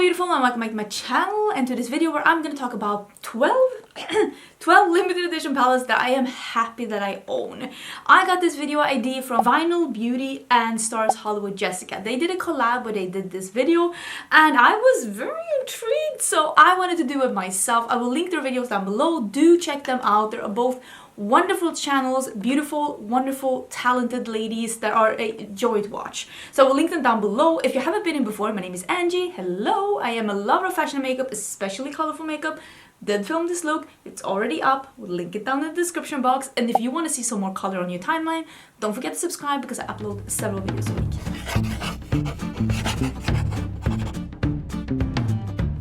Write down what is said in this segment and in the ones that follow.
beautiful, and welcome back to my channel and to this video where I'm going to talk about 12 limited edition palettes that I am happy that I own. I got this video idea from Vinyl Beauty and Stars Hollywood Jessica. They did a collab where they did this video and I was very intrigued, so I wanted to do it myself. I will link their videos down below. Do check them out. They're both wonderful channels, beautiful, wonderful, talented ladies that are a joy to watch. So I will link them down below. If you haven't been in before, my name is Angie. Hello, I am a lover of fashion and makeup, especially colorful makeup. Did film this look, it's already up. We'll link it down in the description box. And if you want to see some more color on your timeline, don't forget to subscribe because I upload several videos a week.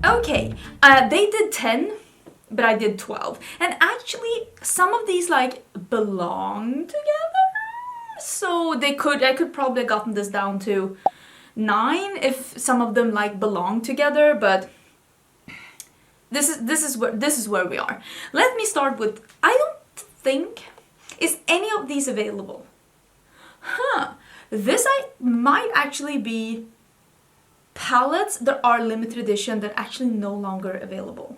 Okay, they did 10. But I did 12. And actually, some of these like belong together. So I could probably have gotten this down to 9 if some of them like belong together, but this is where we are. Let me start with, I don't think, is any of these available? This might actually be palettes that are limited edition that actually no longer available.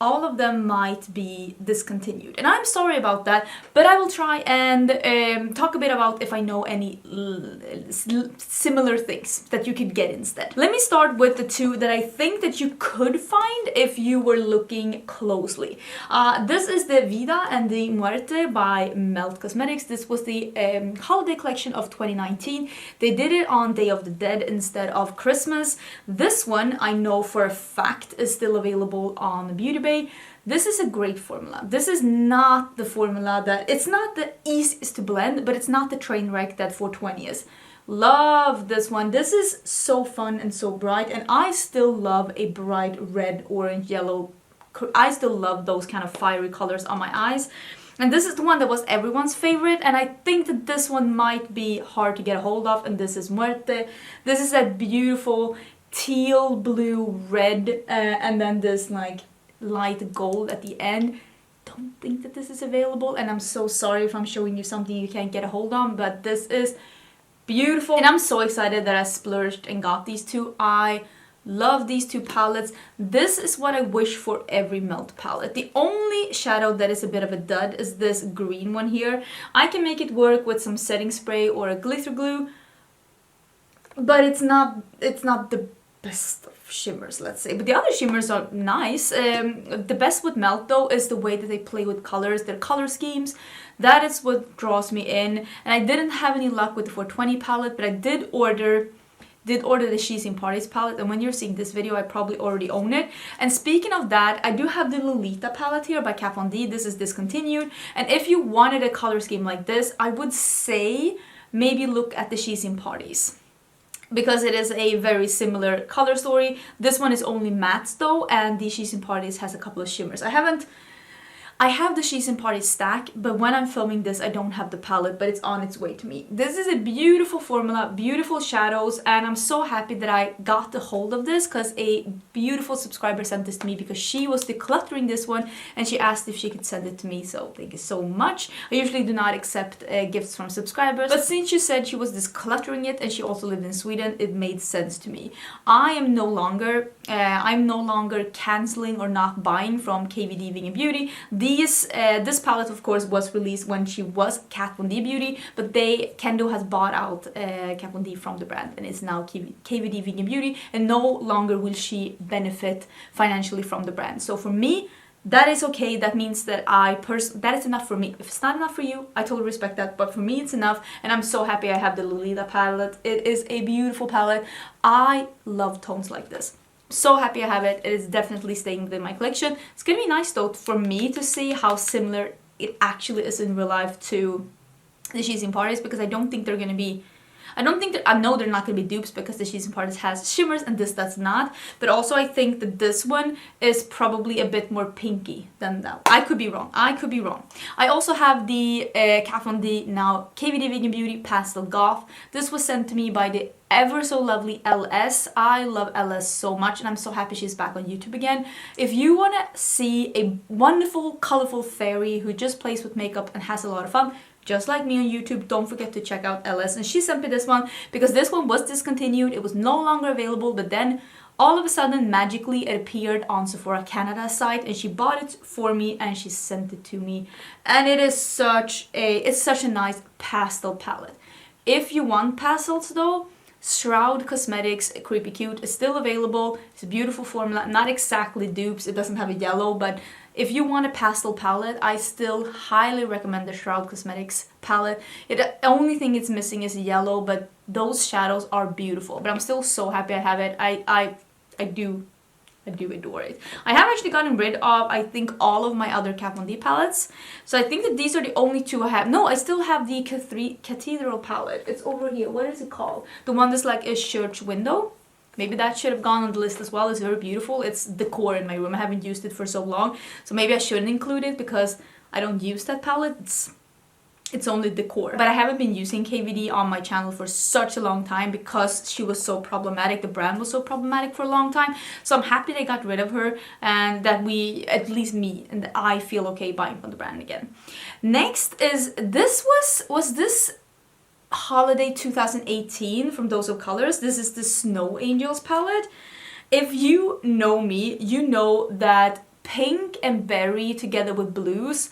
All of them might be discontinued. And I'm sorry about that, but I will try and talk a bit about if I know any similar things that you could get instead. Let me start with the two that I think that you could find if you were looking closely. This is the Vida and the Muerte by Cleona Cosmetics. This was the holiday collection of 2019. They did it on Day of the Dead instead of Christmas. This one I know for a fact is still available on Beauty Bay. This is a great formula. This is not the formula that, it's not the easiest to blend, but it's not the train wreck that 420 is. Love this one. This is so fun and so bright, and I still love a bright red, orange, yellow. I still love those kind of fiery colors on my eyes. And this is the one that was everyone's favorite, and I think that this one might be hard to get a hold of, and this is Muerte. This is that beautiful teal, blue, red, and then this like light gold at the end. Don't think that this is available, and I'm so sorry if I'm showing you something you can't get a hold on, but this is beautiful, and I'm so excited that I splurged and got these two. I love these two palettes. This is what I wish for every melt palette. The only shadow that is a bit of a dud is this green one here. I can make it work with some setting spray or a glitter glue, but it's not the best of shimmers, let's say. But the other shimmers are nice. The best with melt though is the way that they play with colors, their color schemes. That is what draws me in. And I didn't have any luck with the 420 palette, but I did order the She's in Parties palette, and when you're seeing this video I probably already own it. And speaking of that, I do have the Lolita palette here by Kat Von D. This is discontinued, and if you wanted a color scheme like this, I would say maybe look at the She's in Parties, because it is a very similar color story. This one is only mattes though, and the She's in Parties has a couple of shimmers. I have the She's in Parties stack, but when I'm filming this I don't have the palette, but it's on its way to me. This is a beautiful formula, beautiful shadows, and I'm so happy that I got the hold of this because a beautiful subscriber sent this to me because she was decluttering this one and she asked if she could send it to me, so thank you so much. I usually do not accept gifts from subscribers, but since she said she was decluttering it and she also lived in Sweden, it made sense to me. I'm no longer canceling or not buying from KVD Vegan Beauty. This palette of course was released when she was Kat Von D Beauty, but Kendo has bought out Kat Von D from the brand and is now KVD Vegan Beauty, and no longer will she benefit financially from the brand. So for me, that is okay. That means that that is enough for me. If it's not enough for you, I totally respect that, but for me it's enough, and I'm so happy I have the Lolita palette. It is a beautiful palette. I love tones like this. So happy I have it. It is definitely staying within my collection. It's gonna be nice though for me to see how similar it actually is in real life to the She's in Parties, because I don't think they're gonna be, I know they're not gonna be dupes because the She's in Parties has shimmers and this does not, but also I think that this one is probably a bit more pinky than that. I could be wrong. I also have the Kat Von D, now KVD Vegan Beauty Pastel Goth. This was sent to me by the ever so lovely LS. I love LS so much, and I'm so happy she's back on YouTube again. If you want to see a wonderful, colorful fairy who just plays with makeup and has a lot of fun, just like me on YouTube, don't forget to check out LS. And she sent me this one because this one was discontinued. It was no longer available, but then All of a sudden, magically, it appeared on Sephora Canada site, and she bought it for me and she sent it to me. And it's such a nice pastel palette. If you want pastels though, Shroud Cosmetics Creepy Cute is still available. It's a beautiful formula, not exactly dupes, it doesn't have a yellow, but if you want a pastel palette, I still highly recommend the Shroud Cosmetics palette. The only thing it's missing is yellow, but those shadows are beautiful. But I'm still so happy I have it. I do adore it. I have actually gotten rid of, I think, all of my other Kat Von D palettes. So I think that these are the only two I have. No, I still have the Cathedral palette. It's over here. What is it called? The one that's like a church window. Maybe that should have gone on the list as well. It's very beautiful. It's decor in my room. I haven't used it for so long. So maybe I shouldn't include it because I don't use that palette. It's only decor. But I haven't been using KVD on my channel for such a long time because she was so problematic. The brand was so problematic for a long time. So I'm happy they got rid of her and that we, at least me, and I feel okay buying from the brand again. Next is, this was this holiday 2018 from Dose of Colors. This is the Snow Angels palette. If you know me, you know that pink and berry together with blues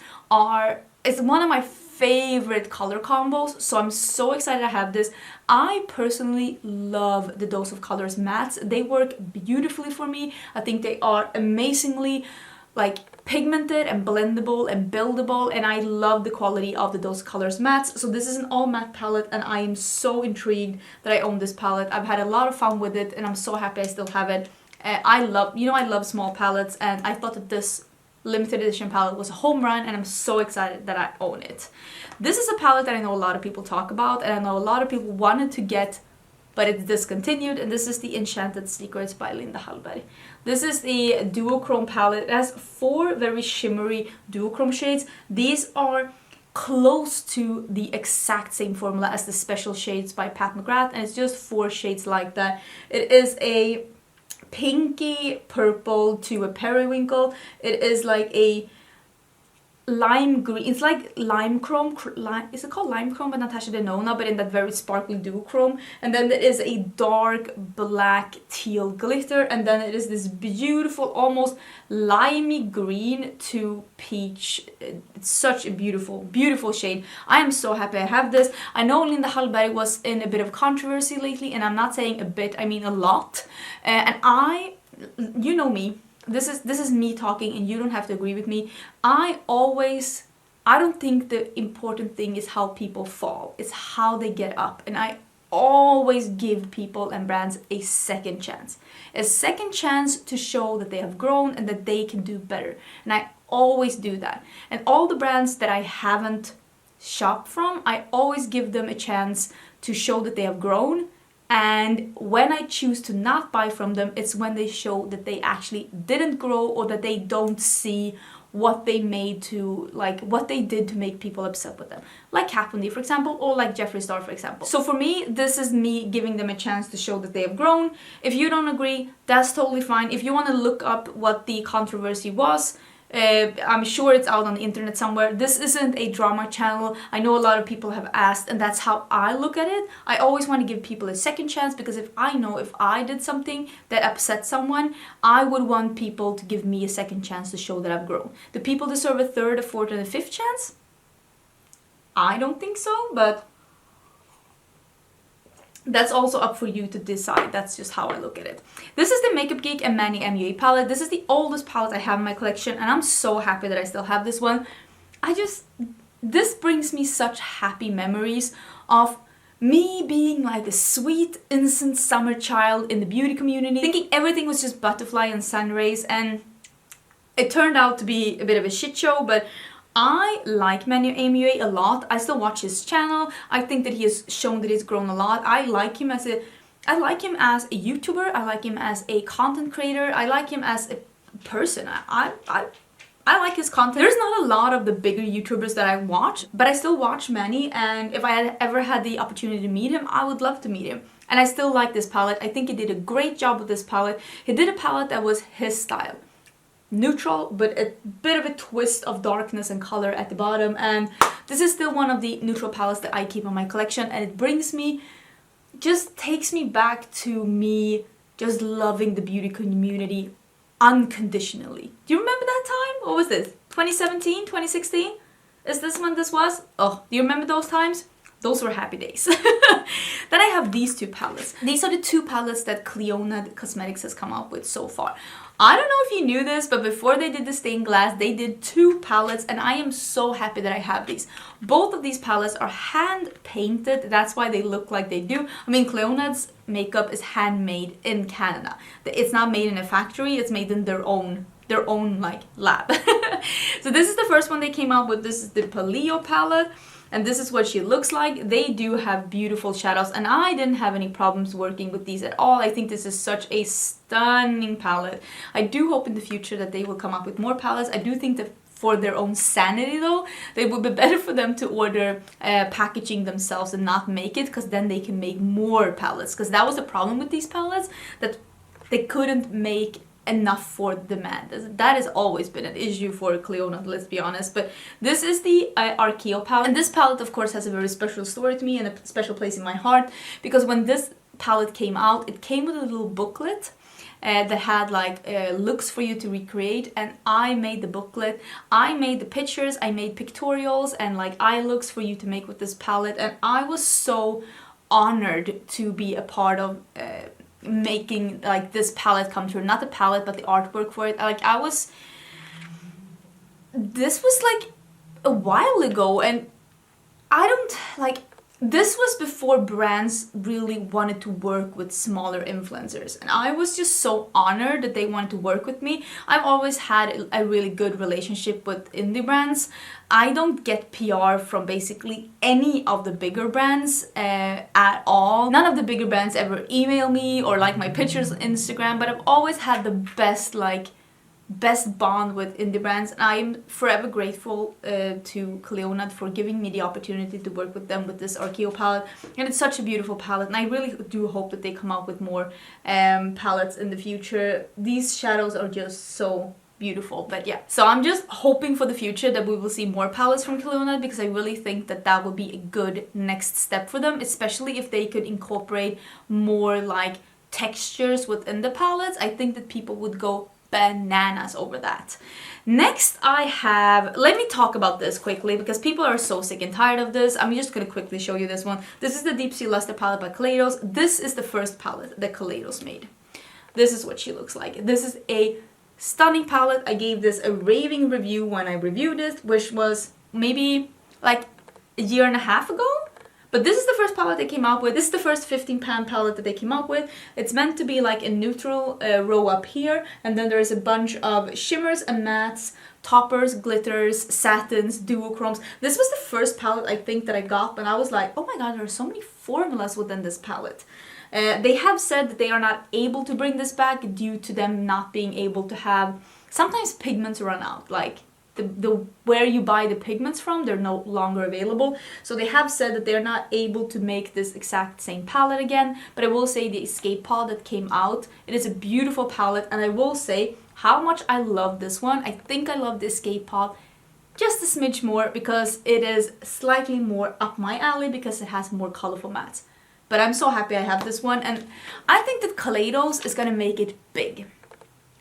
is one of my favorite color combos, so I'm so excited to have this. I personally love the Dose of Colors mattes. They work beautifully for me. I think they are amazingly like pigmented and blendable and buildable, and I love the quality of the Dose of Colors mattes. So this is an all matte palette and I am so intrigued that I own this palette. I've had a lot of fun with it and I'm so happy I still have it. I love small palettes, and I thought that this limited edition palette was a home run, and I'm so excited that I own it. This is a palette that I know a lot of people talk about, and I know a lot of people wanted to get, but it's discontinued, and this is the Enchanted Secrets by Linda Hallberg. This is the duochrome palette. It has 4 very shimmery duochrome shades. These are close to the exact same formula as the Special Shades by Pat McGrath, and it's just 4 shades like that. It is a pinky purple to a periwinkle. It is like a lime green. It's like lime chrome. Is it called lime chrome by Natasha Denona, but in that very sparkly duochrome. And then there is a dark black teal glitter, and then it is this beautiful almost limey green to peach. It's such a beautiful shade. I am so happy I have this. I know Linda Hallberg was in a bit of controversy lately, and I'm not saying a bit, I mean a lot. And you know me, this is me talking, and you don't have to agree with me. I don't think the important thing is how people fall, it's how they get up. And I always give people and brands a second chance. A second chance to show that they have grown and that they can do better. And I always do that. And all the brands that I haven't shopped from, I always give them a chance to show that they have grown. And when I choose to not buy from them, it's when they show that they actually didn't grow, or that they don't see what they made to, like, what they did to make people upset with them. Like Kat Von D, for example, or like Jeffree Star, for example. So for me, this is me giving them a chance to show that they have grown. If you don't agree, that's totally fine. If you want to look up what the controversy was, I'm sure it's out on the internet somewhere. This isn't a drama channel. I know a lot of people have asked, and that's how I look at it. I always want to give people a second chance, because if I did something that upset someone, I would want people to give me a second chance to show that I've grown. Do people deserve a third, a fourth, and a fifth chance? I don't think so, but that's also up for you to decide. That's just how I look at it. This is the Makeup Geek and Manny MUA palette. This is the oldest palette I have in my collection, and I'm so happy that I still have this one. This brings me such happy memories of me being like a sweet, innocent summer child in the beauty community, thinking everything was just butterfly and sun rays, and it turned out to be a bit of a shit show, but I like Manny MUA a lot. I still watch his channel. I think that he has shown that he's grown a lot. I like him as a YouTuber. I like him as a content creator. I like him as a person. I like his content. There's not a lot of the bigger YouTubers that I watch, but I still watch Manny, and if I had ever had the opportunity to meet him, I would love to meet him. And I still like this palette. I think he did a great job with this palette. He did a palette that was his style. Neutral, but a bit of a twist of darkness and color at the bottom, and this is still one of the neutral palettes that I keep in my collection, and it just takes me back to me just loving the beauty community unconditionally. Do you remember that time? What was this? 2017, 2016? Is this when this was? Oh, do you remember those times? Those were happy days. Then I have these two palettes. These are the two palettes that Cleona Cosmetics has come up with so far. I don't know if you knew this, but before they did the stained glass, they did two palettes, and I am so happy that I have these. Both of these palettes are hand painted. That's why they look like they do. I mean, Cleona's makeup is handmade in Canada. It's not made in a factory. It's made in their own like lab. So this is the first one they came out with. This is the Paleo palette. And this is what she looks like. They do have beautiful shadows, and I didn't have any problems working with these at all. I think this is such a stunning palette. I do hope in the future that they will come up with more palettes. I do think that for their own sanity though, it would be better for them to order packaging themselves and not make it, because then they can make more palettes. Because that was the problem with these palettes, that they couldn't make enough for demand. That has always been an issue for Cleona, let's be honest. But this is the Archeo palette, and this palette of course has a very special story to me and a special place in my heart, because when this palette came out, it came with a little booklet that had like looks for you to recreate, and I made the booklet, I made the pictures, I made pictorials and like eye looks for you to make with this palette, and I was so honored to be a part of making like this palette come true. Not the palette, but the artwork for it. Like this was like a while ago, and I don't like, this was before brands really wanted to work with smaller influencers, and I was just so honored that they wanted to work with me. I've always had a really good relationship with indie brands. I don't get PR from basically any of the bigger brands at all. None of the bigger brands ever email me or like my pictures on Instagram, but I've always had the best bond with indie brands, and I'm forever grateful to Cleona for giving me the opportunity to work with them with this Archeo palette. And it's such a beautiful palette, and I really do hope that they come out with more palettes in the future. These shadows are just so beautiful. But yeah, so I'm just hoping for the future that we will see more palettes from Cleona, because I really think that that would be a good next step for them, especially if they could incorporate more like textures within the palettes. I think that people would go bananas over that. Next I have, let me talk about this quickly because people are so sick and tired of this. I'm just gonna quickly show you this one. This is the Deep Sea Luster palette by Kaleidos. This is the first palette that Kaleidos made. This is what she looks like. This is a stunning palette. I gave this a raving review when I reviewed it, which was maybe like a year and a half ago. But this is the first palette they came out with. This is the first 15-pan palette that they came out with. It's meant to be like a neutral row up here, and then there's a bunch of shimmers and mattes, toppers, glitters, satins, duochromes. This was the first palette I think that I got, but I was like, oh my god, there are so many formulas within this palette. They have said that they are not able to bring this back due to them not being able to have, sometimes pigments run out, like the where you buy the pigments from, they're no longer available. So they have said that they're not able to make this exact same palette again. But I will say the Escape Pod that came out, it is a beautiful palette, and I will say how much I love this one. I think I love the Escape Pod just a smidge more because it is slightly more up my alley because it has more colorful mattes. But I'm so happy I have this one, and I think that Kaleidos is gonna make it big.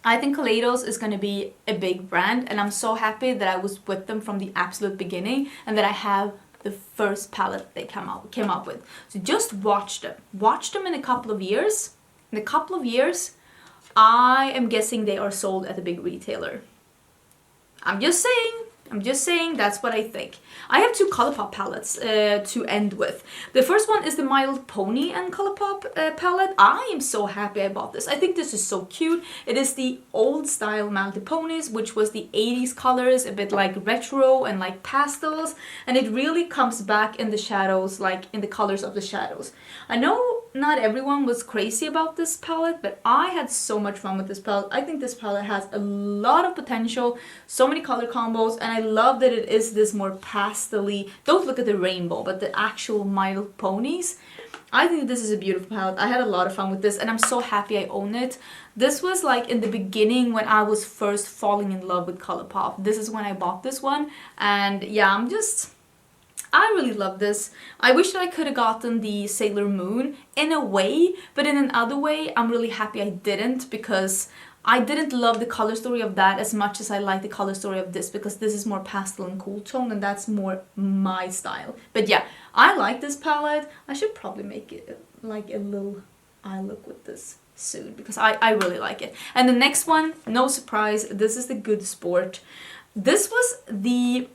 I think Kaleidos is going to be a big brand, and I'm so happy that I was with them from the absolute beginning and that I have the first palette they came up with. So just watch them. Watch them in a couple of years. In a couple of years, I am guessing they are sold at a big retailer. I'm just saying, that's what I think. I have two ColourPop palettes to end with. The first one is the Mild Pony and ColourPop palette. I am so happy I bought this. I think this is so cute. It is the old style Mild Ponies, which was the 80s colors, a bit like retro and like pastels. And it really comes back in the shadows, like in the colors of the shadows. I know not everyone was crazy about this palette, but I had so much fun with this palette. I think this palette has a lot of potential, so many color combos, and I love that it is this more pastel-y, don't look at the rainbow, but the actual Mild Ponies. I think this is a beautiful palette. I had a lot of fun with this, and I'm so happy I own it. This was like in the beginning when I was first falling in love with ColourPop. This is when I bought this one, and yeah, I really love this. I wish that I could have gotten the Sailor Moon in a way, but in another way, I'm really happy I didn't, because I didn't love the color story of that as much as I like the color story of this, because this is more pastel and cool tone, and that's more my style. But yeah, I like this palette. I should probably make it like a little eye look with this soon, because I really like it. And the next one, no surprise, this is the Good Sport. This was the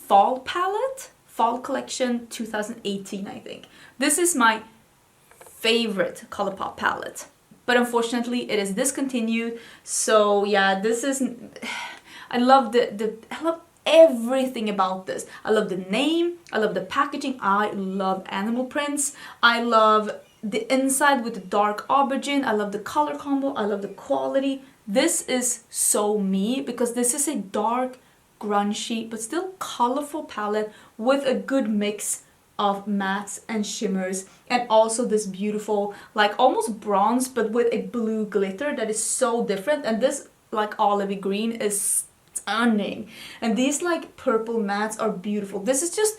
fall palette, fall collection 2018, I think. This is my favorite ColourPop palette, but unfortunately it is discontinued. So yeah, this is, I love I love everything about this. I love the name, I love the packaging, I love animal prints, I love the inside with the dark aubergine, I love the color combo, I love the quality. This is so me, because this is a dark, grungy, but still colorful palette with a good mix of mattes and shimmers, and also this beautiful, like almost bronze, but with a blue glitter that is so different. And this like olivey green is stunning, and these like purple mattes are beautiful. This is just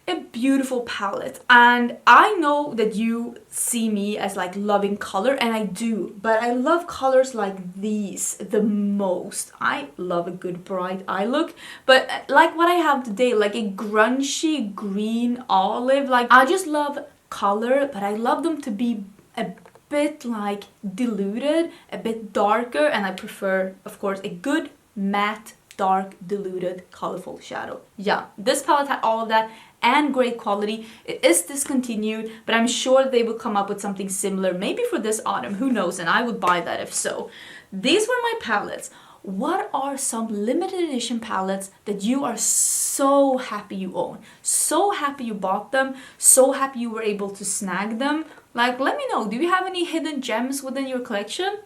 a beautiful palette, and I know that you see me as like loving color, and I do, but I love colors like these the most. I love a good bright eye look, but like what I have today, like a grungy green olive, like I just love color, but I love them to be a bit like diluted, a bit darker, and I prefer, of course, a good matte, dark, diluted, colorful shadow. Yeah, this palette had all of that and great quality. It is discontinued, but I'm sure they will come up with something similar, maybe for this autumn, who knows, and I would buy that if so. These were my palettes. What are some limited edition palettes that you are so happy you own? So happy you bought them, so happy you were able to snag them? Like, let me know, do you have any hidden gems within your collection?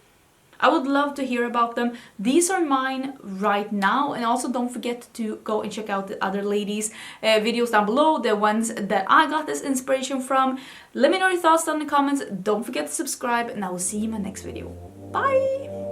I would love to hear about them. These are mine right now, and also don't forget to go and check out the other ladies' videos down below, the ones that I got this inspiration from. Let me know your thoughts down in the comments. Don't forget to subscribe, and I will see you in my next video. Bye!